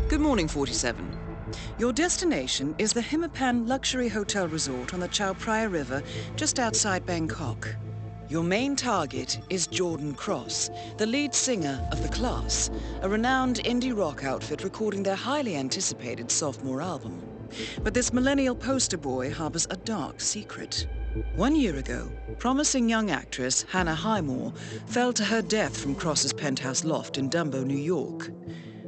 Good morning, 47. Your destination is the Hitman Luxury Hotel Resort on the Chao Phraya River, just outside Bangkok. Your main target is Jordan Cross, the lead singer of The Class, a renowned indie rock outfit recording their highly anticipated sophomore album. But this millennial poster boy harbors a dark secret. 1 year ago, promising young actress Hannah Highmore fell to her death from Cross's penthouse loft in Dumbo, New York.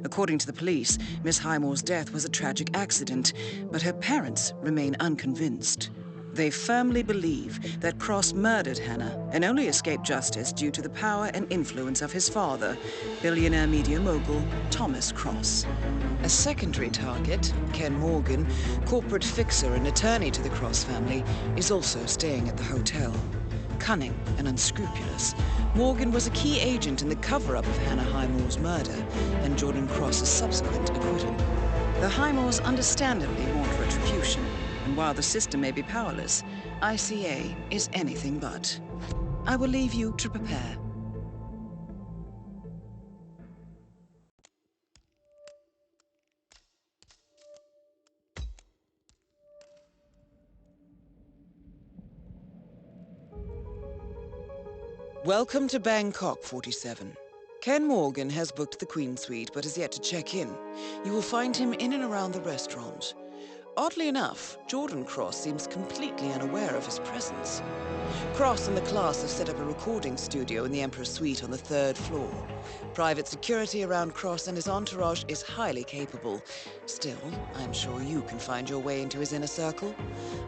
According to the police, Miss Highmore's death was a tragic accident, but her parents remain unconvinced. They firmly believe that Cross murdered Hannah and only escaped justice due to the power and influence of his father, billionaire media mogul Thomas Cross. A secondary target, Ken Morgan, corporate fixer and attorney to the Cross family, is also staying at the hotel. Cunning and unscrupulous, Morgan was a key agent in the cover-up of Hannah Highmore's murder and Jordan Cross's subsequent acquittal. The Highmores understandably want retribution, and while the system may be powerless, ICA is anything but. I will leave you to prepare. Welcome to Bangkok, 47. Ken Morgan has booked the Queen Suite but has yet to check in. You will find him in and around the restaurant. Oddly enough, Jordan Cross seems completely unaware of his presence. Cross and the Class have set up a recording studio in the Emperor's Suite on the 3rd floor. Private security around Cross and his entourage is highly capable. Still, I'm sure you can find your way into his inner circle.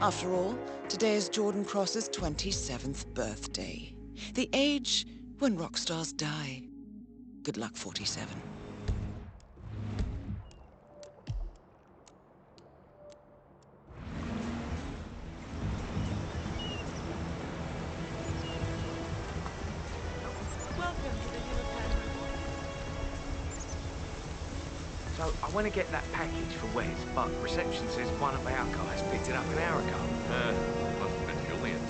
After all, today is Jordan Cross's 27th birthday. The age when rock stars die. Good luck, 47. So, I want to get that package for Wes, but reception says one of our guys picked it up an hour ago. Must have been Julian.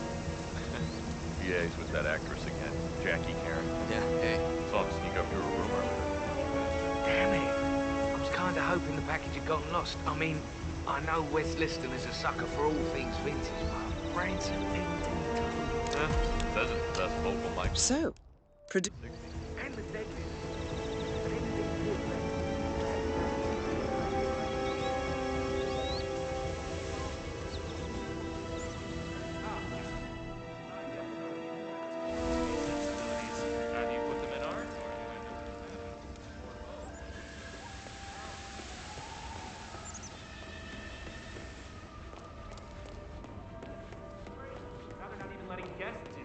VA's with that actress again, Jackie Karen. Yeah, hey. Saw him sneak up to her room earlier. Damn it. I was kind of hoping the package had gotten lost. I mean, I know Wes Liston is a sucker for all things vintage, but brains are empty. Says it's the best vocal mic. So, And the dead.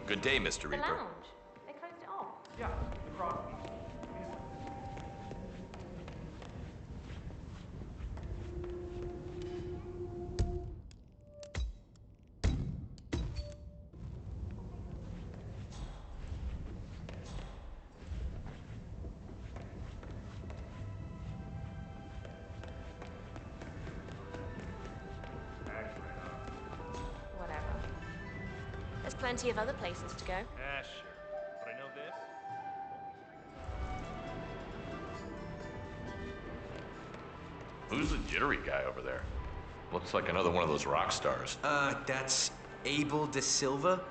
Good day, Mr. The Reaper. lounge. They closed it off. Yeah, the cross. Whatever. There's plenty of other places to go. Yeah, sure. But I know this. Who's the jittery guy over there? Looks like another one of those rock stars. That's Abel De Silva.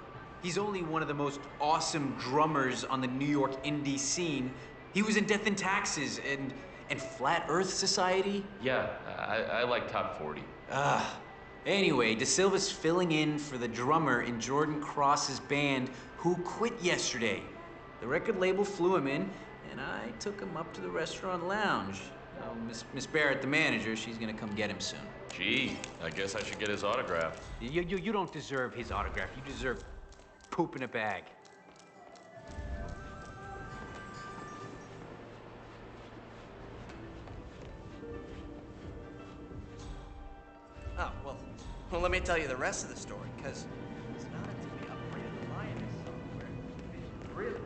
He's only one of the most awesome drummers on the New York indie scene. He was in Death and Taxes and Flat Earth Society. Yeah, I like Top 40. Anyway, De Silva's filling in for the drummer in Jordan Cross's band who quit yesterday. The record label flew him in, and I took him up to the restaurant lounge. Miss Barrett, the manager, she's gonna come get him soon. Gee, I guess I should get his autograph. You don't deserve his autograph. You deserve poop in a bag. Oh, well, let me tell you the rest of the story, because it's not until we upgraded the Lioness software that really.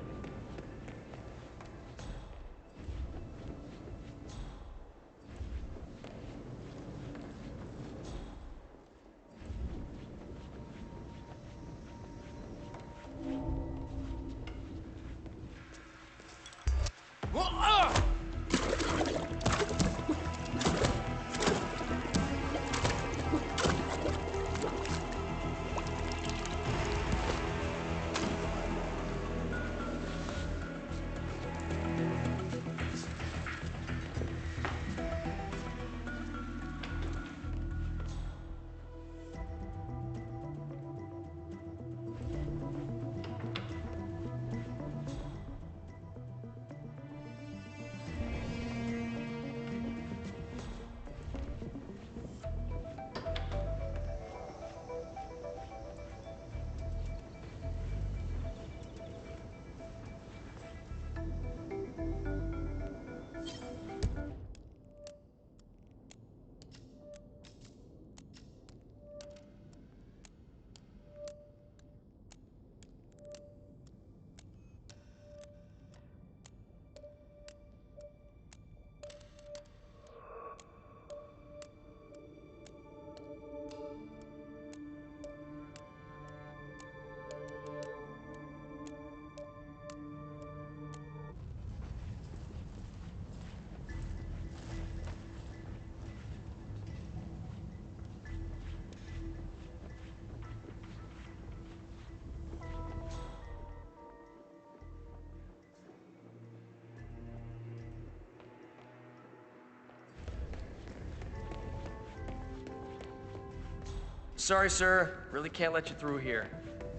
Sorry, sir. Really can't let you through here.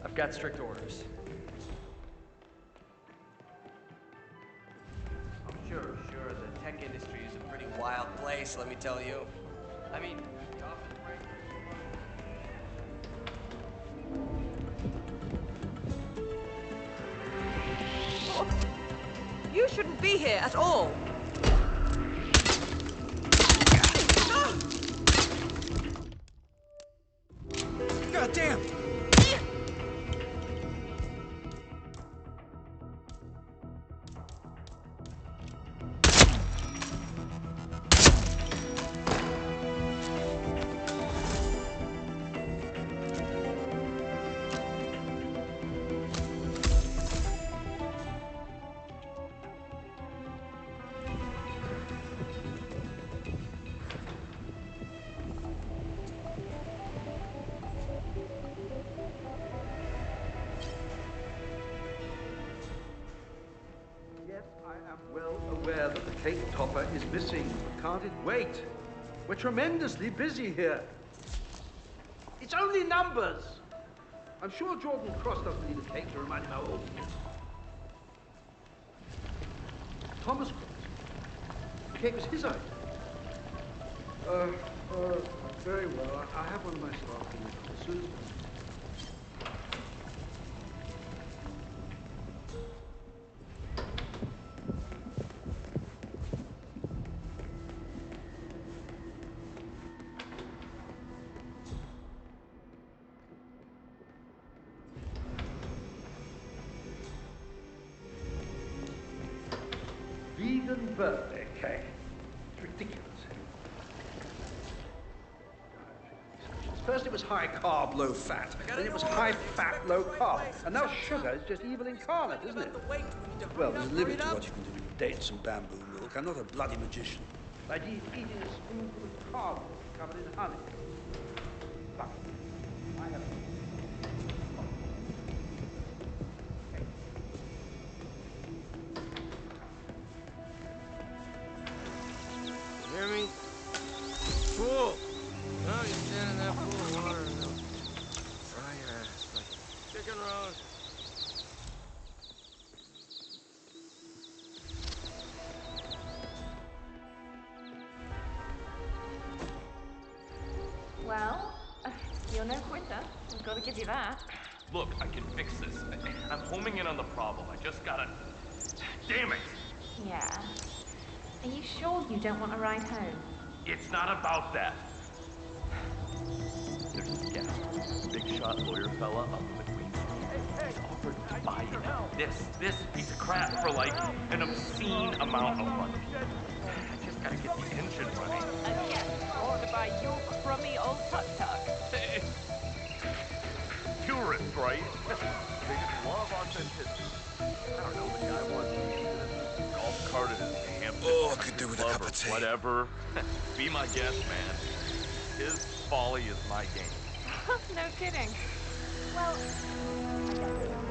I've got strict orders. Oh, sure. The tech industry is a pretty wild place, let me tell you. I mean, the office break. You shouldn't be here at all. God damn! Yes, I am well aware that the cake topper is missing. Can't it wait? We're tremendously busy here. It's only numbers. I'm sure Jordan Cross doesn't need a cake to remind him how old he is. Thomas Cross. The cake was his idea. Very well. I'll have one of my staff bring it up as soon as possible. Vegan birthday cake. It's ridiculous. First it was high carb, low fat. Then it was high fat, low carb. And now sugar is just evil incarnate, isn't it? Well, there's a limit to what you can do with dates and bamboo milk. I'm not a bloody magician. Like eating a spoonful of cardboard covered in honey. But I have... Hear me? Pool! No, you stand in that pool of water and they'll dry your ass like chicken roast. Well, you're no quitter. I've got to give you that. Look, I can fix this. I'm homing in on the problem. I just gotta... Damn it! Yeah. Are you sure you don't want a ride home? It's not about that. There's this guy, big shot lawyer fella up in the Queen City. He's offered to buy this piece of crap for like an obscene amount of money. I just gotta get the engine running. Yes, or to buy your crummy old tuk-tuk. Purist, right? They just love authenticity. I don't know, the guy wants to use this golf cart at his Hampton Oh, I could do with a club cup or of tea. whatever. Be my guest, man. His folly is my game. No kidding. Well, I guess I don't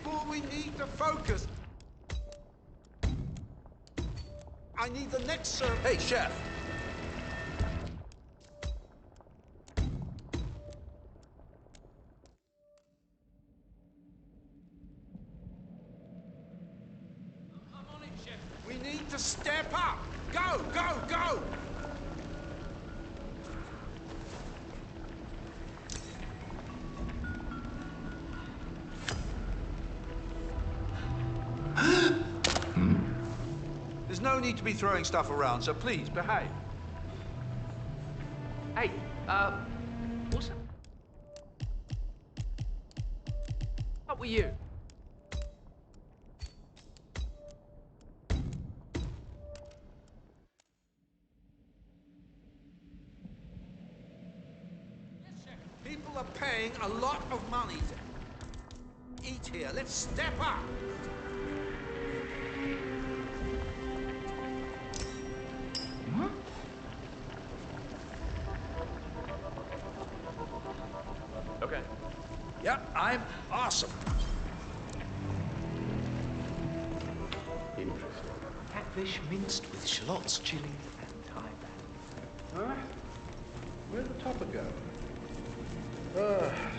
People, we need to focus. I need the next serve. Hey, Chef. I'm on it, Chef. We need to step up. Go, go, go! There's no need to be throwing stuff around, so please, behave. Hey, what's up with you? People are paying a lot of money to eat here. Let's step up. Okay. Yep, I'm awesome. Interesting. Catfish minced with shallots, chili, and thyme. Huh? Where'd the topper go?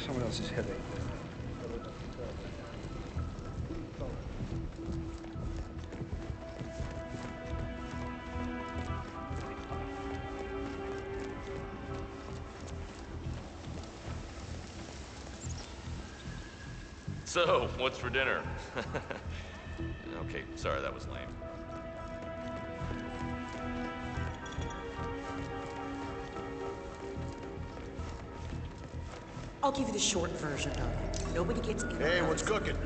Someone else's headache. So, what's for dinner? Okay, sorry, that was lame. I'll give you the short version of it. Nobody gets in. Hey, what's cooking?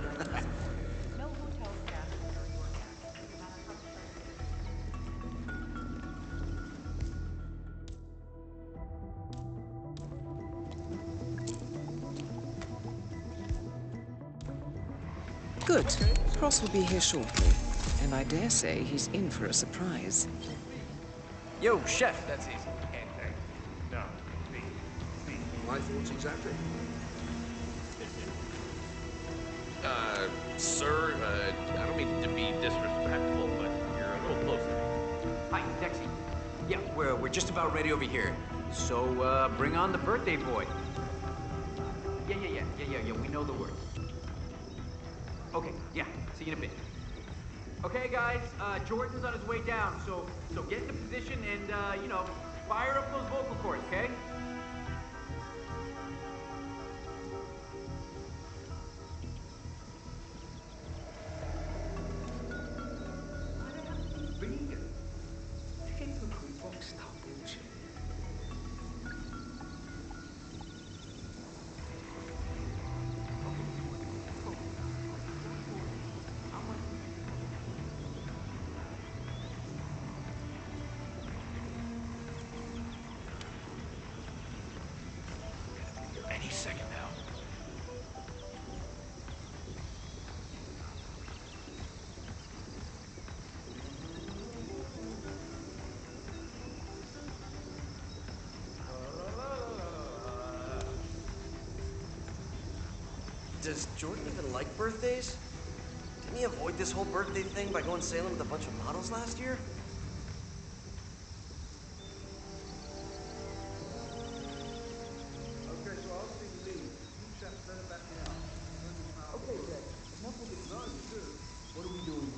No hotel staff will carry your bag, no matter how Good. Cross will be here shortly, and I dare say he's in for a surprise. Yo, Chef. That's easy. No, me. My thoughts exactly. Sir, I don't mean to be disrespectful, but you're a little closer. Hi, taxi. Yeah, we're just about ready over here. So, bring on the birthday boy. Yeah, we know the word. Okay, yeah, see you in a bit. Okay, guys, Jordan's on his way down, so get into position and, you know, fire up those vocal cords, okay? Any second now. Does Jordan even like birthdays? Didn't he avoid this whole birthday thing by going sailing with a bunch of models last year? Okay, so I'll see Lee. You chaps better back me up. Okay, Jack. Enough with the drugs, too. What are we doing?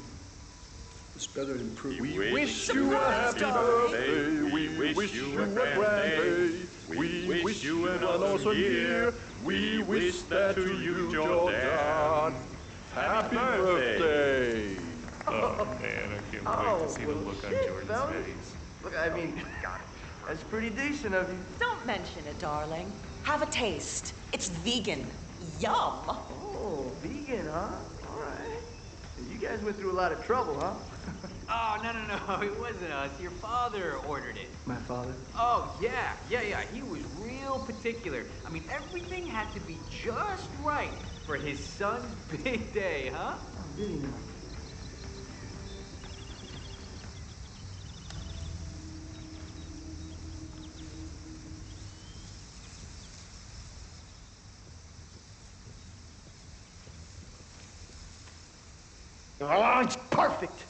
This better improve. We wish you a happy birthday. We wish you a grand day. We wish you an awesome year. We wish that to you, Jordan. Happy birthday. Oh man, I can't wait to see the look on Jordan's face. Look, I mean, that's pretty decent of you. Don't mention it, darling. Have a taste. It's vegan. Yum. Oh, vegan, huh? All right. You guys went through a lot of trouble, huh? Oh, no, it wasn't us. Your father ordered it. My father? Oh, yeah. He was real particular. I mean, everything had to be just right for his son's big day, huh? Oh, did he now? Oh, it's perfect.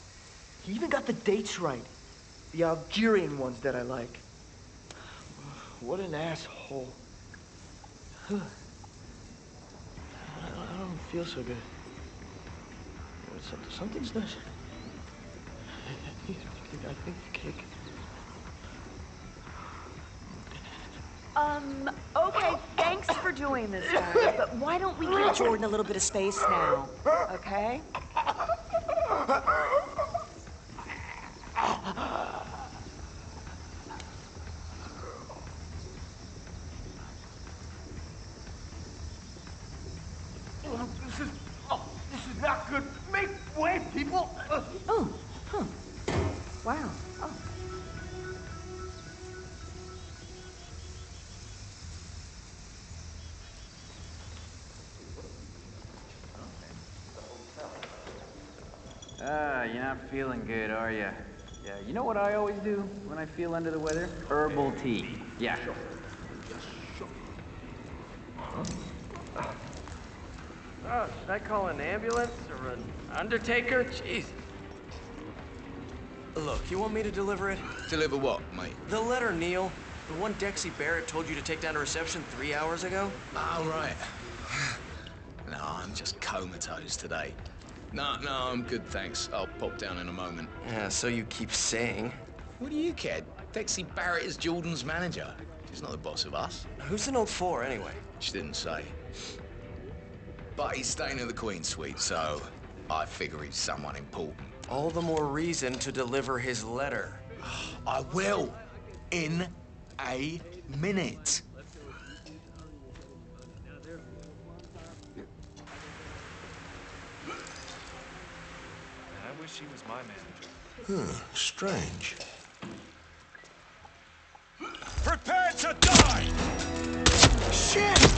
He even got the dates right. The Algerian ones that I like. What an asshole. I don't feel so good. Something's not... I think the cake... Okay, thanks for doing this, guys, but why don't we give Jordan a little bit of space now, okay? This is not good. Make way, people! Wow. Oh. You're not feeling good, are you? Yeah, you know what I always do when I feel under the weather? Herbal tea. Yeah. Oh, should I call an ambulance or an undertaker? Jeez. Look, you want me to deliver it? Deliver what, mate? The letter, Neil. The one Dexy Barrett told you to take down to reception 3 hours ago? Oh, right. No, I'm just comatose today. No, I'm good, thanks. I'll pop down in a moment. Yeah, so you keep saying. What do you care? Dexy Barrett is Jordan's manager. She's not the boss of us. Who's the note for, anyway? She didn't say. But he's staying in the Queen's suite, so I figure he's someone important. All the more reason to deliver his letter. I will. In a minute. I wish he was my manager. Strange. Prepare to die! Shit!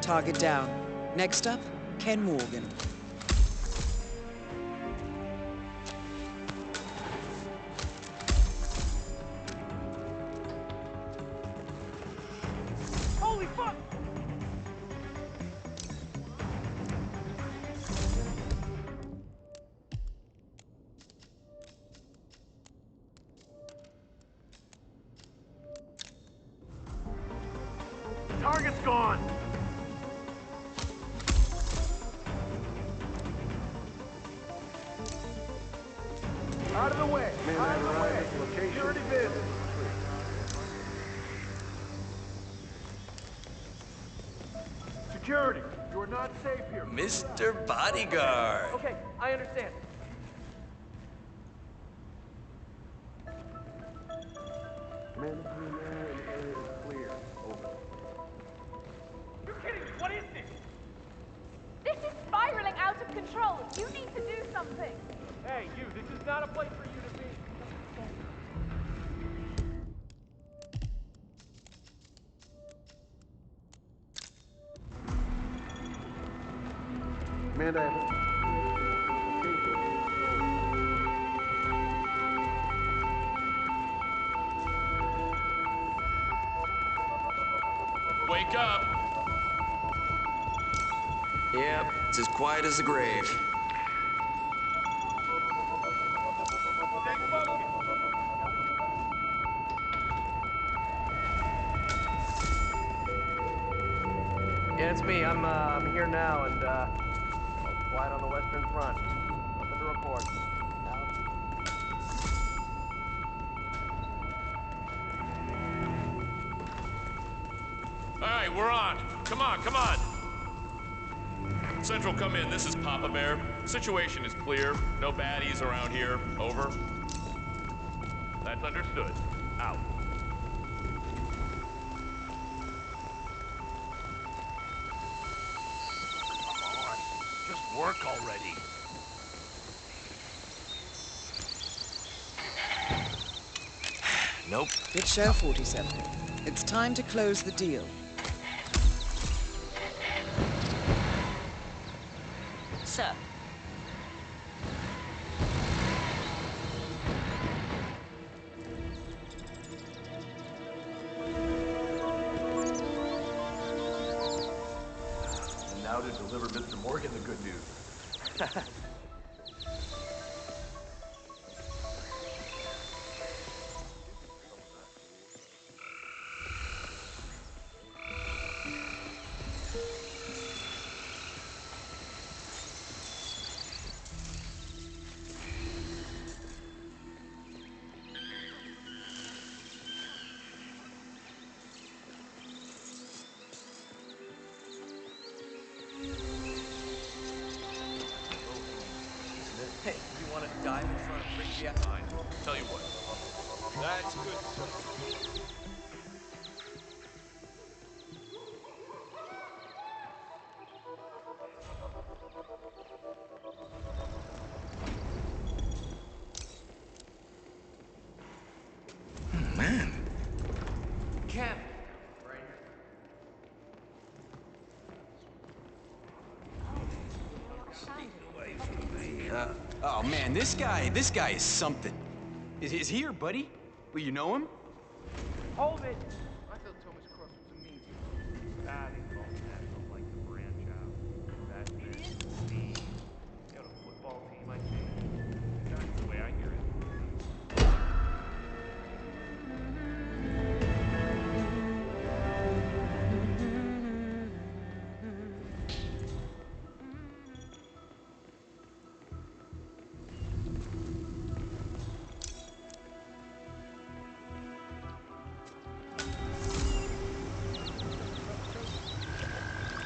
Target down. Next up, Ken Morgan. Holy fuck! Target's gone! Out of the way! Out of the way! Security business. Security, you are not safe here. Mr. Bodyguard. Okay, I understand. You're kidding! What is this? This is spiraling out of control. You need to do something. Hey, you, this is not a place for you to be. Amanda, Wake up! Yep, it's as quiet as the grave. Stay focused. Yeah, it's me. I'm here now, and quiet on the Western Front. Nothing to report. All right, we're on. Come on, come on. Central, come in. This is Papa Bear. Situation is clear. No baddies around here. Over. That's understood. Out. Come on. Just work already. Nope. Good show, 47. It's time to close the deal. Sir. and now to deliver deliver Mr. Morgan the good news. Hey, you want to dive in front of Rick Jack? Fine. Tell you what. That's good stuff. Man. Ken! Oh man, this guy is something. Is he your buddy? Well, you know him? Hold it! I thought Thomas Cross was a mean That involves national like to branch out. That meant me. You know, the football team, I think. That's the way I hear it.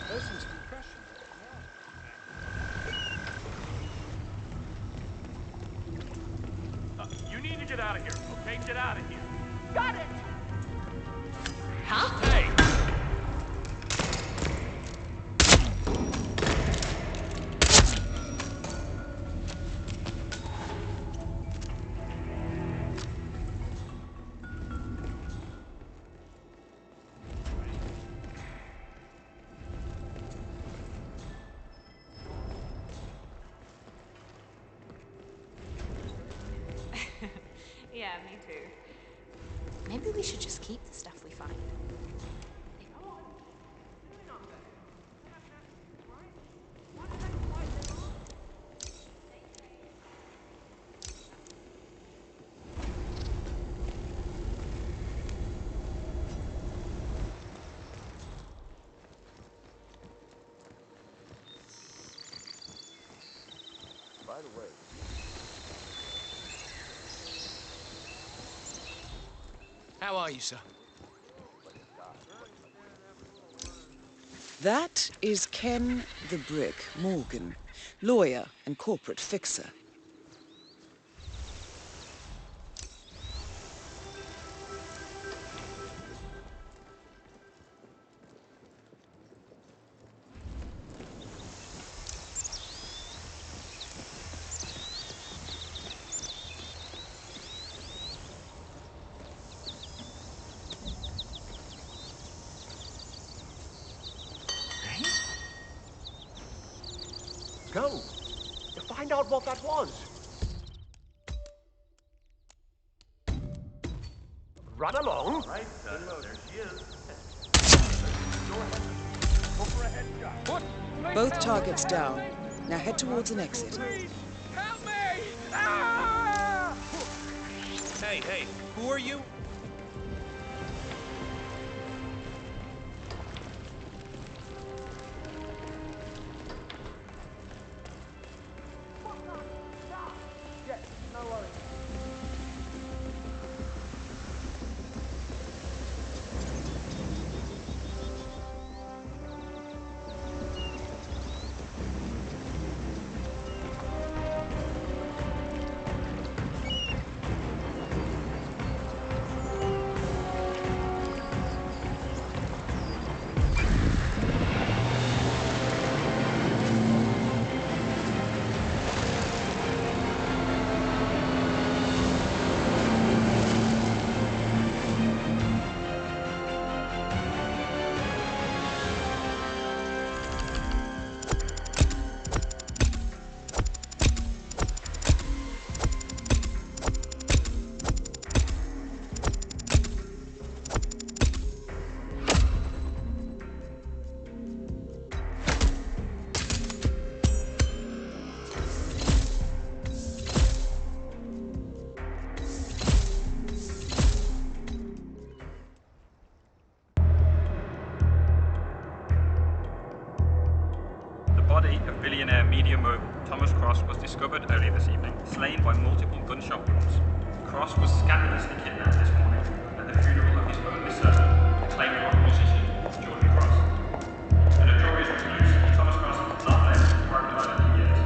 Person's impression. You need to get out of here, okay? Get out of here. Got it! Hey! Yeah, me too. Maybe we should just keep the stuff we find. By the way, How are you, sir? That is Ken the Brick Morgan, lawyer and corporate fixer. Go. To find out what that was. Run along. all right, there she is. Both targets down. Now head towards an exit. Help me! Ah! Hey, who are you? Yes, no worries. a billionaire media mogul, Thomas Cross, was discovered earlier this evening, slain by multiple gunshot wounds. Cross was scandalously kidnapped this morning at the funeral of his only son, acclaimed rock musician Jordan Cross. A notorious recluse, Thomas Cross has not left his private island in years,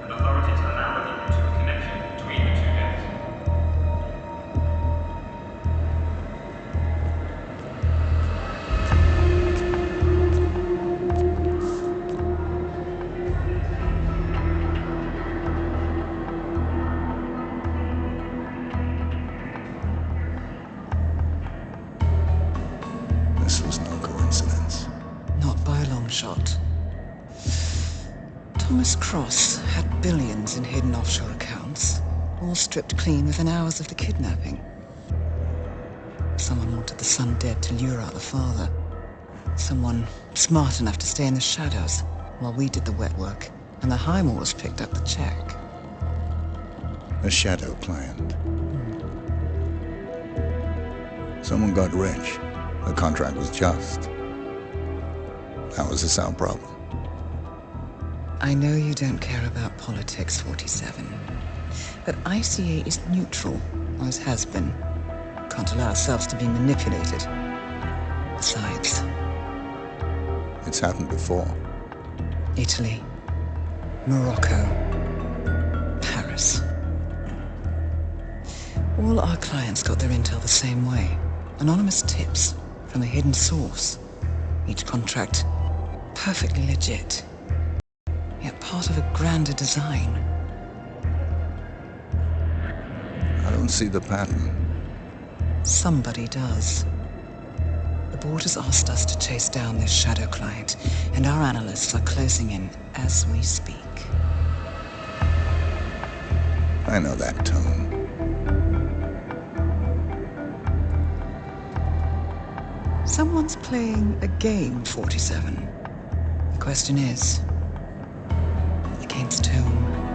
and authorities are now looking into a connection between the two deaths. This was no coincidence. Not by a long shot. Thomas Cross had billions in hidden offshore accounts, all stripped clean within hours of the kidnapping. Someone wanted the son dead to lure out the father. Someone smart enough to stay in the shadows while we did the wet work, and the Highmores picked up the check. A shadow client. Someone got rich. The contract was just. How is this our problem? I know you don't care about politics, 47. But ICA is neutral, always has been. Can't allow ourselves to be manipulated. Besides... It's happened before. Italy, Morocco, Paris. All our clients got their intel the same way. Anonymous tips from a hidden source. Each contract perfectly legit, yet part of a grander design. I don't see the pattern. Somebody does. The board has asked us to chase down this shadow client, and our analysts are closing in as we speak. I know that tone. Someone's playing a game, 47. The question is, against whom?